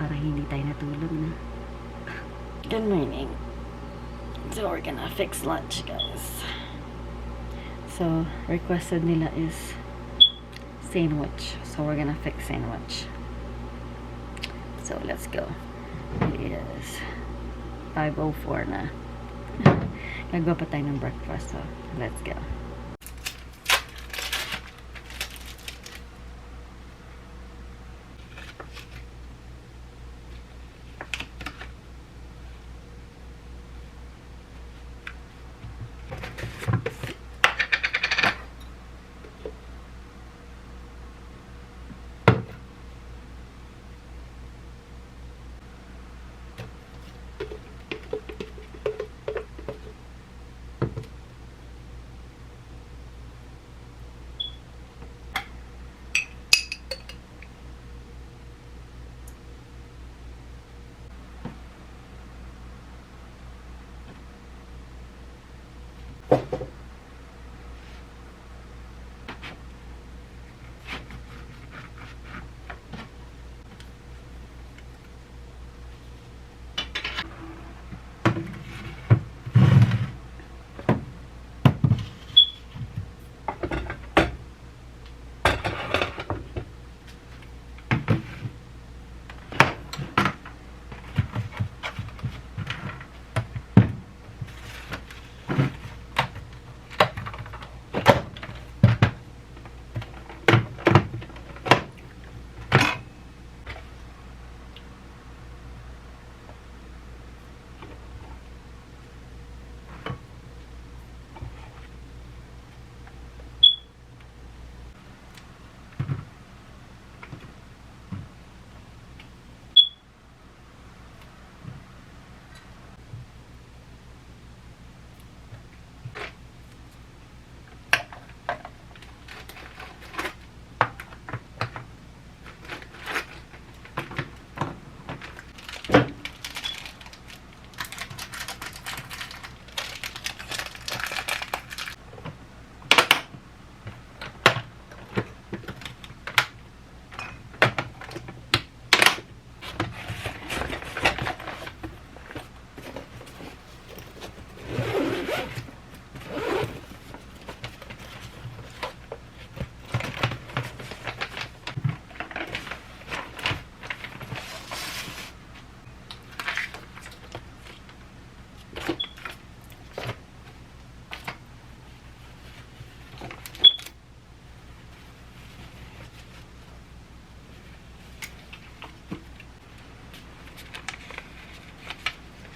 para hindi tayo natulog na. Good morning. So we're gonna fix lunch, guys. So requested nila is sandwich. So we're gonna fix sandwich. So let's go. It is 5:04 na. Gagawa pa tayo ng breakfast. So let's go.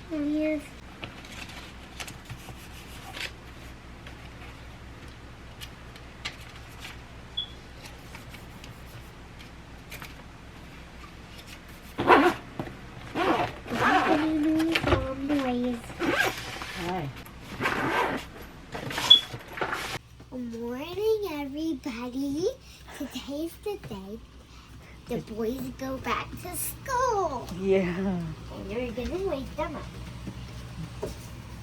Here's boys. Hi. Good morning, everybody. Today's the day the boys go back to school. Yeah. And you're gonna wake them up.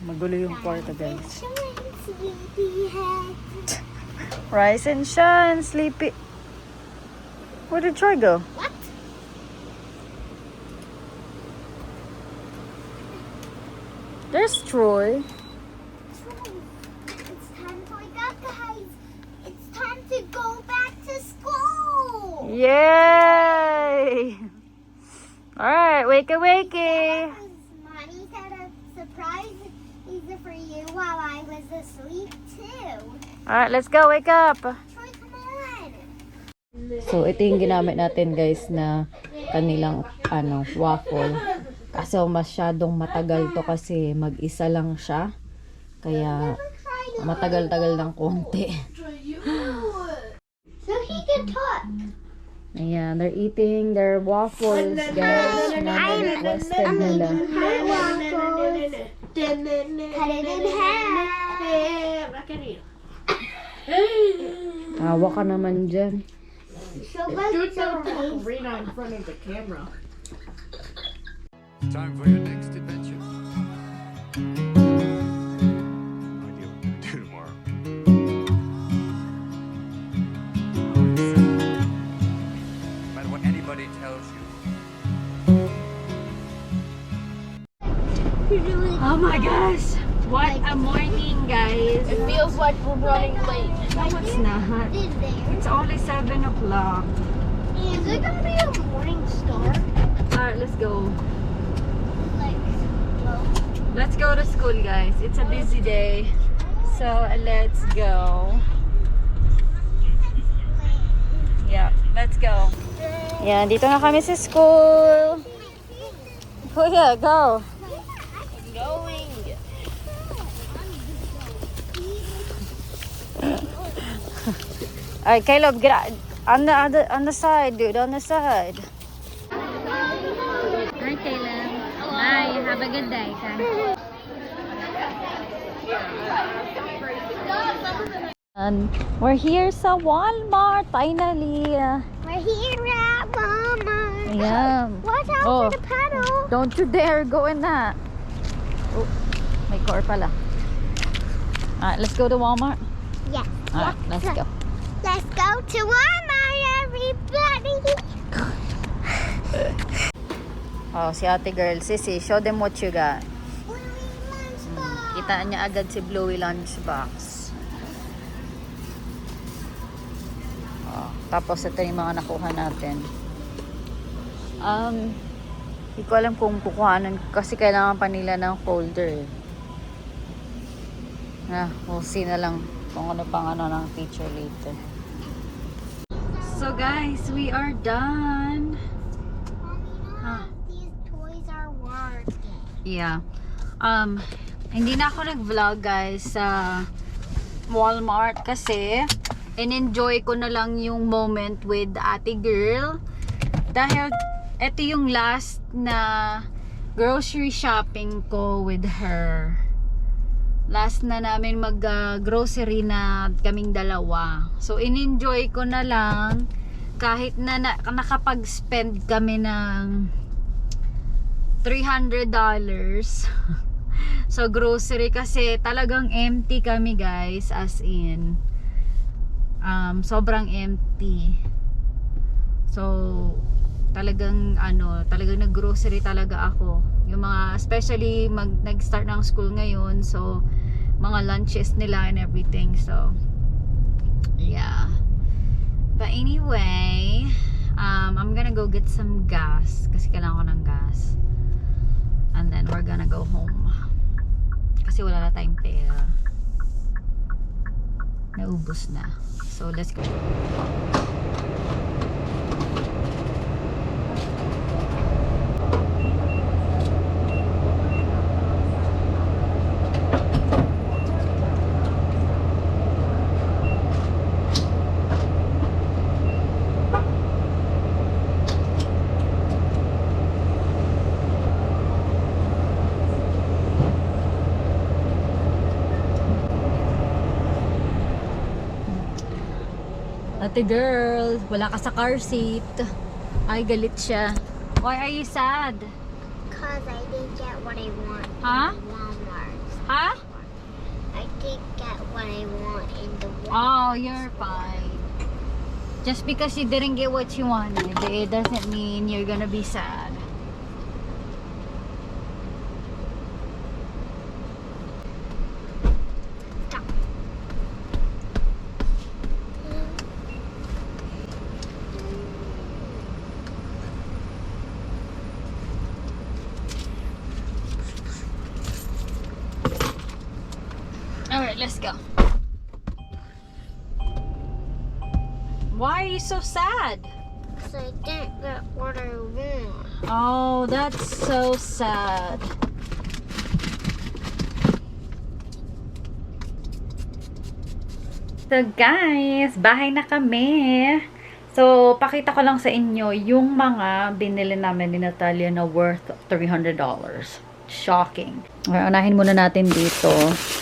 Magulo yung kwarto, guys. Sleepyhead. Rise and shine, sleepy. Where did Troy go? What? There's Troy. It's time to wake up, guys. It's time to go back to school. Yay! Alright, wakey wakey. Mommy had a surprise for you while I was asleep too. Alright, let's go, wake up. Troy, come on. So, ito yung ginamit natin, guys, na kanilang waffle. Kaso masyadong matagal to kasi mag-isa lang siya. Kaya matagal-tagal ng konti. So he can talk. Ayan, they're eating their waffles, guys. Na requested nila. Waffles. Cut it in half. Tawa ka naman dyan. So let's go. Rena in front of the camera. Time for your next adventure. No idea what I'm gonna do tomorrow. No matter what anybody tells you, Oh my gosh! What a morning, guys! It feels like we're running late. No, it's not. Is there? It's only 7 o'clock. Is it gonna be a morning star? Alright, let's go. Like, well, Let's go to school, guys. It's a busy day. So, let's go. Yeah, let's go. Yeah, dito na kami sa school. Kuya, go. Going. Alright, Caleb, get out. On the side, dude. On the side. Hi, Caleb. Bye. Have a good day. And we're here sa Walmart, finally. we're here at Mama. Yeah. Watch out Oh. for the pedal. Don't you dare go in that. Oh, may car pala. Alright, let's go to Walmart. Yes. Alright, let's go. Let's go to Walmart, everybody. Oh, si ate girl. Sisi, show them what you got. Bluey lunchbox. Kita niya agad si Bluey Lunchbox. Oh, tapos ito yung mga nakuha natin. Hindi ko alam kung kukuhanan kasi kailangan pa nila ng folder. We'll see na lang kung ano pang ano ng teacher later. So guys, we are done. Huh. These toys are working. Yeah. Hindi na ako nag-vlog guys sa Walmart kasi in-enjoy ko na lang yung moment with ate girl. Dahil ito yung last na grocery shopping ko with her. Last na namin mag-grocery na kaming dalawa. So in-enjoy ko na lang kahit na nakapag-spend kami ng $300 so grocery kasi talagang empty kami guys, as in sobrang empty. So talagang talagang nag-grocery talaga ako. Yung mga especially nag-start ng school ngayon, so mga lunches nila and everything. So yeah. But anyway, I'm gonna go get some gas kasi kailangan ko ng gas. And then we're gonna go home. Kasi wala na tayong pera. Naubos na. So let's go. Ate girl, wala ka sa car seat. Ay, galit siya. Why are you sad? Because I didn't get what I want Huh? in Walmart. Huh? I didn't get what I want in the Walmart. Oh, you're fine. Just because you didn't get what you wanted, it doesn't mean you're gonna be sad. Alright, let's go. Why are you so sad? Because I didn't get what I want. Oh, that's so sad. So guys, bahay na kami. So, pakita ko lang sa inyo yung mga binili namin ni Natalia na worth $300. Shocking. Okay, unahin muna natin dito.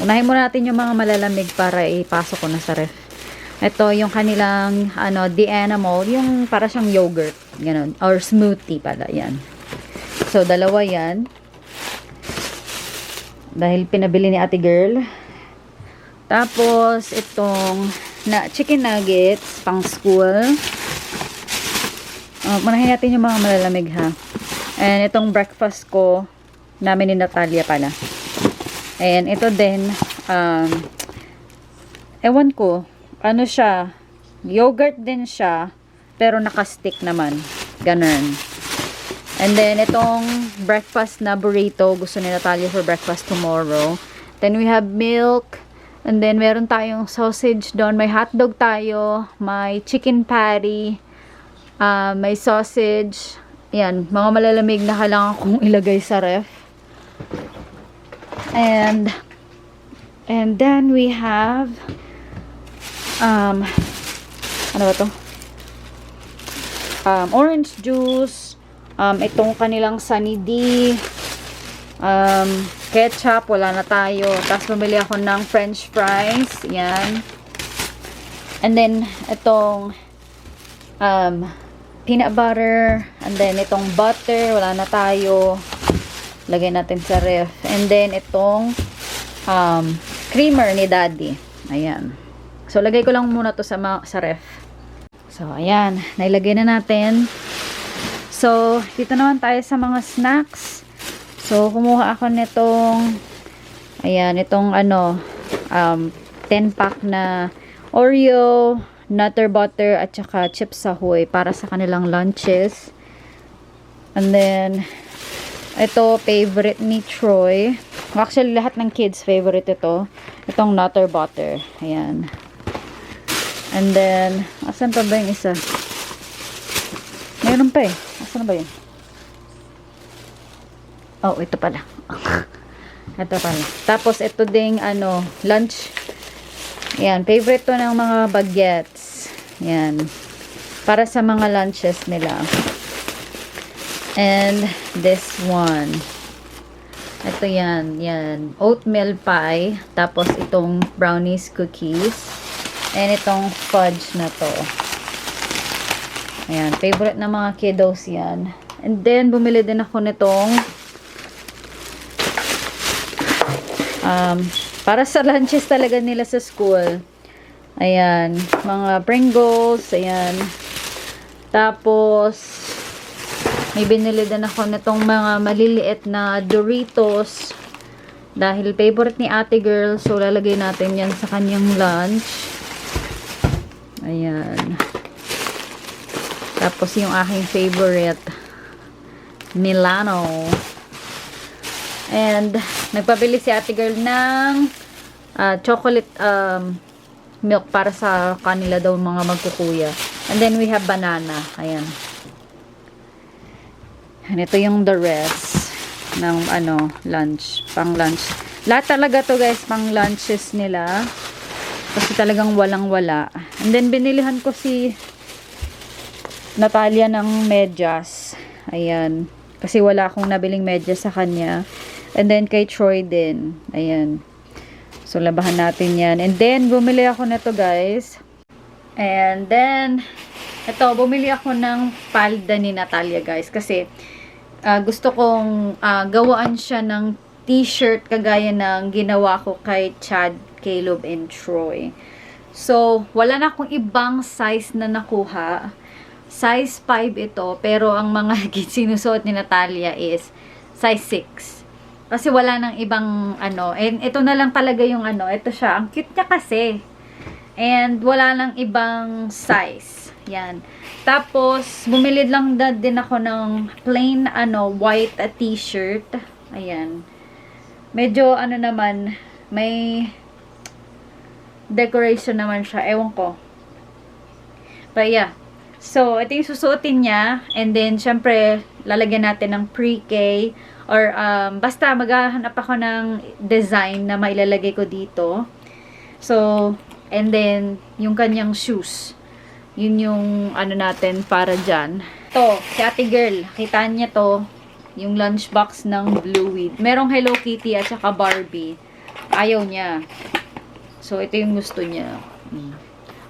Unahin muna natin yung mga malalamig para ipasok ko na sa ref. Ito yung kanilang The Animal, yung para siyang yogurt, ganun, or smoothie pala, yan. So dalawa yan. Dahil pinabili ni ate girl. Tapos itong chicken nuggets pang school. Manahin natin yung mga malalamig ha. And itong breakfast ko namin ni Natalia pala. And ito din, ewan ko, ano siya, yogurt din siya, pero naka-stick naman. Ganun. And then, itong breakfast na burrito, gusto ni Natalia for breakfast tomorrow. Then, we have milk. And then, meron tayong sausage doon. May hotdog tayo. May chicken patty. May sausage. Yan, mga malalamig na kailangan kong ilagay sa ref. And then, we have ano ba to? Orange juice, itong kanilang Sunny D, ketchup, wala na tayo. Tapos bumili ako ng french fries, yan. And then, itong peanut butter, and then itong butter, wala na tayo. Lagay natin sa ref. And then, itong creamer ni Daddy. Ayan. So, lagay ko lang muna to sa ref. So, ayan. Nailagay na natin. So, dito naman tayo sa mga snacks. So, kumuha ako nitong ayan, itong 10-pack na Oreo, Nutter Butter, at saka Chips Ahoy para sa kanilang lunches. And then, ito, favorite ni Troy. Actually, lahat ng kids favorite ito. Itong Nutter Butter. Ayan. And then, asan pa ba yung isa? Mayroon pa eh. Asan ba yun? Oh, ito pala. Ito pala. Tapos, ito ding, lunch. Ayan, favorite to ng mga bagets. Ayan. Para sa mga lunches nila. And, this one. Ito yan. Yan. Oatmeal pie. Tapos, itong brownies cookies. And itong fudge na to. Ayan. Favorite ng mga kiddos yan. And then, bumili din ako nitong para sa lunches talaga nila sa school. Ayan. Mga Pringles. Ayan. Tapos, may binili din ako nitong mga maliliit na Doritos. Dahil favorite ni ate girl. So, lalagay natin yan sa kanyang lunch. Ayan. Tapos yung aking favorite, Milano. And, nagpabili si ate girl ng chocolate milk para sa kanila daw mga magkukuya. And then, we have banana. Ayan. And ito yung the rest ng lunch. Pang lunch. Lahat talaga to guys, pang lunches nila. Kasi talagang walang-wala. And then, binilihan ko si Natalia ng medyas. Ayan. Kasi wala akong nabiling medyas sa kanya. And then, kay Troy din. Ayan. So, labahan natin yan. And then, bumili ako nito guys. And then, ito, bumili ako ng palda ni Natalia guys. Kasi, gusto kong gawaan siya ng t-shirt kagaya ng ginawa ko kay Chad, Caleb, and Troy. So, wala na akong ibang size na nakuha. Size 5 ito, pero ang mga sinusuot ni Natalia is size 6. Kasi wala nang ibang and ito na lang talaga yung ito siya. Ang cute niya kasi. And wala nang ibang size. Yan. Tapos, bumili lang din ako ng plain white t-shirt. Ayan. Medyo naman, may decoration naman siya. Ewan ko. But yeah. So, ito yung susuotin niya. And then, syempre, lalagyan natin ng pre-K. Or, basta maghahanap ako ng design na mailalagay ko dito. So, and then, yung kanyang shoes. Yun yung natin para dyan. Ito, si ate girl. Kitaan niya to. Yung lunchbox ng Bluey. Merong Hello Kitty at saka Barbie. Ayaw niya. So, ito yung gusto niya.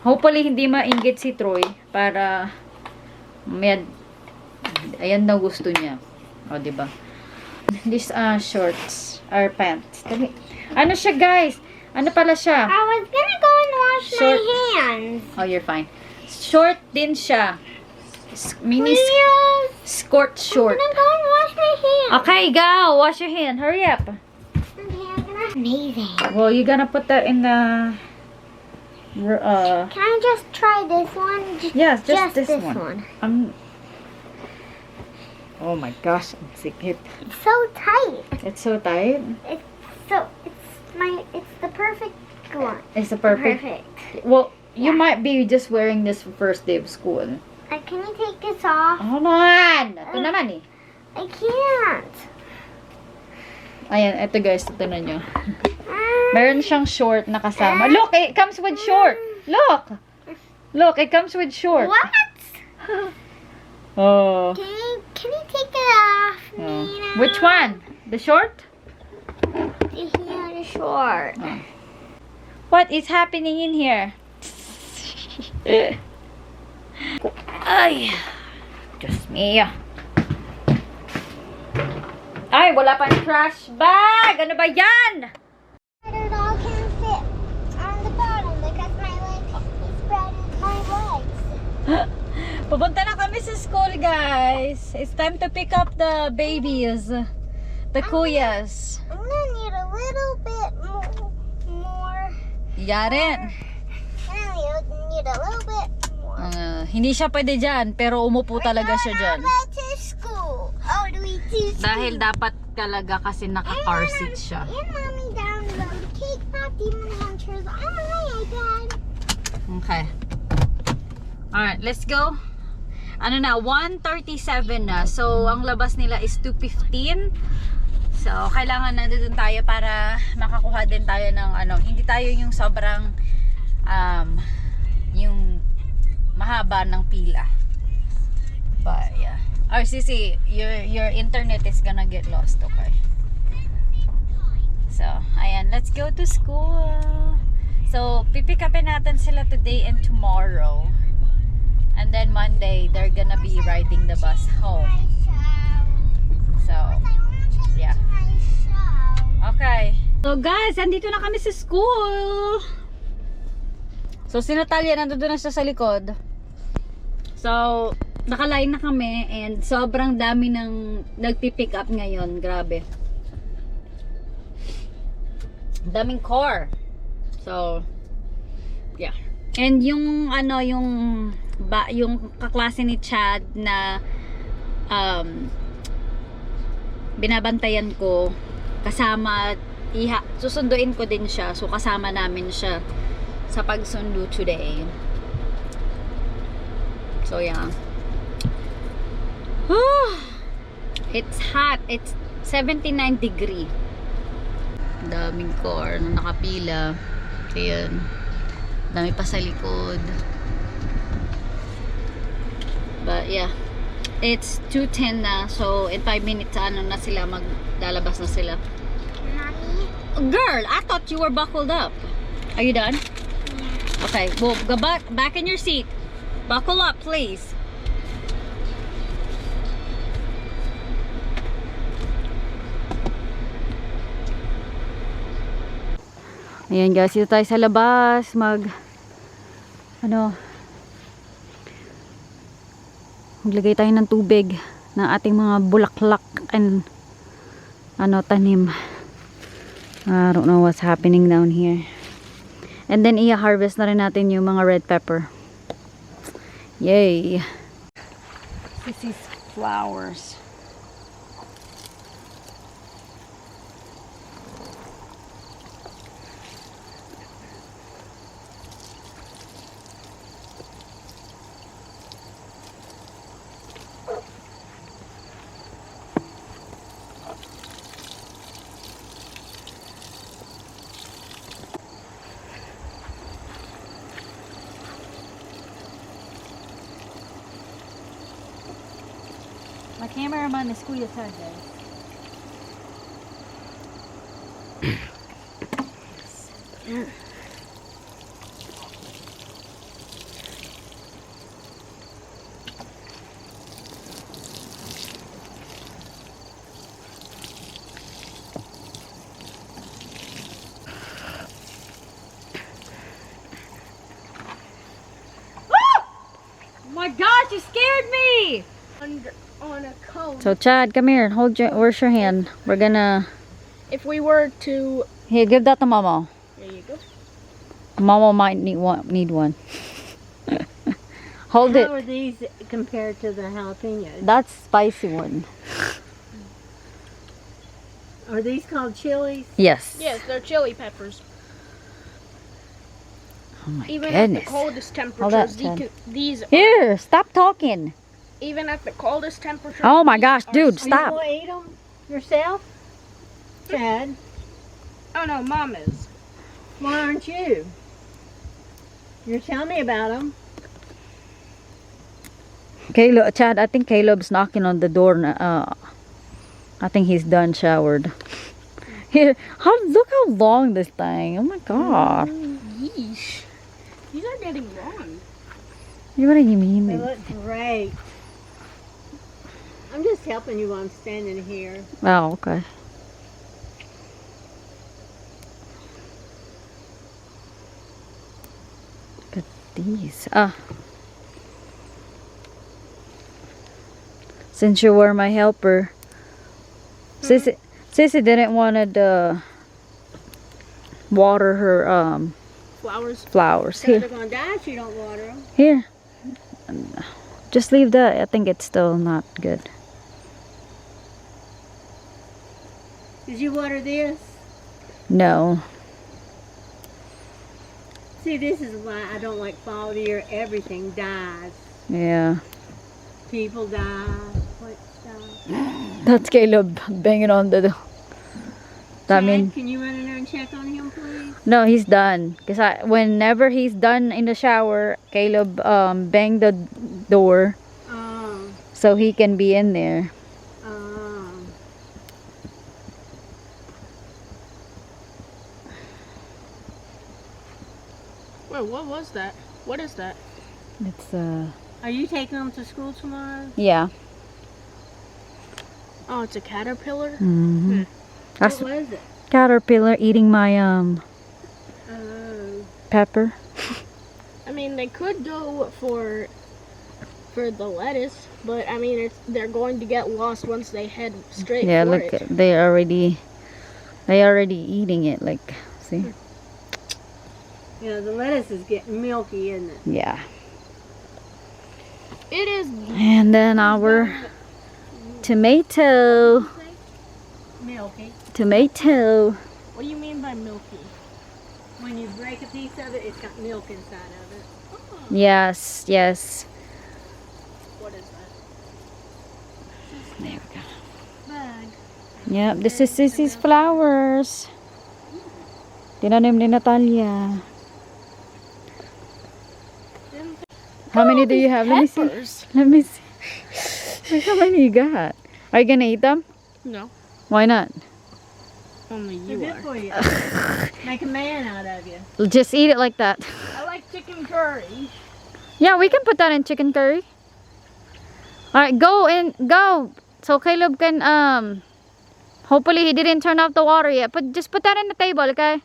Hopefully, hindi mainggit si Troy para ayan daw gusto niya. O, diba? These shorts or pants. Dali. Ano siya, guys? Ano pala siya? I was gonna go and wash Short. my hands. Oh, you're fine. Short din siya. Mini Please. skirt short. I'm gonna go and wash my hands. Okay, go. Wash your hand. Hurry up. Okay, I'm gonna Amazing. Well, you're gonna put that in the... Can I just try this one? Yes, just this one. one. Oh my gosh, ang sikip. It's so tight. It's so tight. It's the perfect one. It's a perfect. Perfect. Well, you might be just wearing this for first day of school. Can you take this off? Hold on! Ito naman eh. I can't. Ayan, ito guys, tignan nyo. Meron siyang short na kasama. Look, it comes with short. Look! Look, it comes with short. What? Oh. Can you take it off, Nina? Which one? The short? Yeah, the short. What is happening in here? Ay! Diyos mio. Ay, wala pang trash bag! Ano ba yan? It all can fit on the bottom because my leg is spread my legs. Pupunta na kami sa school, guys. It's time to pick up the babies. The kuyas. I'm gonna need a little bit more. Yaren. I need a little bit more. Hindi siya pwede dyan, pero umupo talaga siya dyan. We're to school. Oh, do we do school? Dahil dapat talaga kasi naka-car seat siya. And mommy download Cake Pop Demon Hunters on my iPad. Okay. Alright, let's go. Ano na, 1:37 na. So, ang labas nila is 2:15. So, kailangan na doon tayo para makakuha din tayo ng ano, hindi tayo yung sobrang yung mahaba ng pila. But, yeah. RCC, your internet is gonna get lost, okay? So, ayan, let's go to school. So, pipick upin natin sila today and tomorrow. And then Monday, they're gonna be riding the bus home. So, yeah. Okay. So guys, andito na kami sa school. So, si Natalia nandun na siya sa likod. So, nakaline na kami and sobrang dami ng nagpipick up ngayon. Grabe. Daming car. So, yeah. And yung ano, yung kaklase ni Chad na binabantayan ko, kasama, susunduin ko din siya. So, kasama namin siya sa pagsundo today. So, yeah. It's hot. It's 79 degree. Daming car na nakapila. Ayan. Dami pa sa likod. But yeah, it's 2:10 na. So in 5 minutes ano na sila, maglalabas na sila. Mommy? Girl, I thought you were buckled up. Are you done? Yeah. Okay, well, go back in your seat. Buckle up, please. Ayan guys, dito tayo sa labas maglagay tayo ng tubig ng ating mga bulaklak and tanim. I don't know what's happening down here. And then i-harvest na rin natin yung mga red pepper. Yay! This is flowers. My cameraman is Kuya Ted, guys. Oh my gosh, you scared me! On a cone. So Chad, come here. Where's your hand? We're gonna... If we were to Here, give that to Mama. There you go. Mama might need one. Hold it. How are these compared to the jalapenos? That's spicy one. Are these called chilies? Yes. Yes, they're chili peppers. Oh my Even goodness. at the coldest that, temperatures, Ted. these Here, stop talking. even at the coldest temperatures. Oh my these gosh, are dude, You stop. want to eat them yourself? Chad, Oh no, Mom is. why aren't you? You're telling me about them. Caleb, Chad, I think Caleb's knocking on the door. I think he's done showered. Here, look how long this thing. Oh my god. Yeesh. These are getting long. What do you They mean? look great. I'm just helping you while I'm standing here. Oh, okay. Look at these. Since you were my helper, Sissy didn't want to water her Flowers. flowers. So Here, they're going to die if you don't water them. here. Just leave that. I think it's still not good. Did you water this? No. See, this is why I don't like fall of the year. Everything dies. Yeah. People die. Plants die. That's Caleb banging on the door. I Chad, mean, can you run in there and check on him, please? no, he's done. Cause whenever he's done in the shower, Caleb banged the door so he can be in there. Wait, what was that? What is that? It's Are you taking them to school tomorrow? yeah. Oh, it's a caterpillar. Mm-hmm. That's What was it? caterpillar eating my Oh. pepper. I mean, they could go for the lettuce, but I mean, they're going to get lost once they head straight Yeah, for look, it. they already eating it. Like, see? You know, the lettuce is getting milky, isn't it? Yeah. It is. And then our tomato. Milky. What do you mean by milky? When you break a piece of it, it's got milk inside of it. Yes, yes. What is that? There we go. Bug. Yep, this is Sissy's flowers. Tinanim ni Natalia. How many do you have? Let me see. Peppers. Let me see. Look how many you got. Are you gonna eat them? No, Why not? only They're you good are. for you. Make a man out of you. Just eat it like that. I like chicken curry. Yeah, we can put that in chicken curry. Alright, go. So Caleb can hopefully he didn't turn off the water yet. Just put that in the table, okay?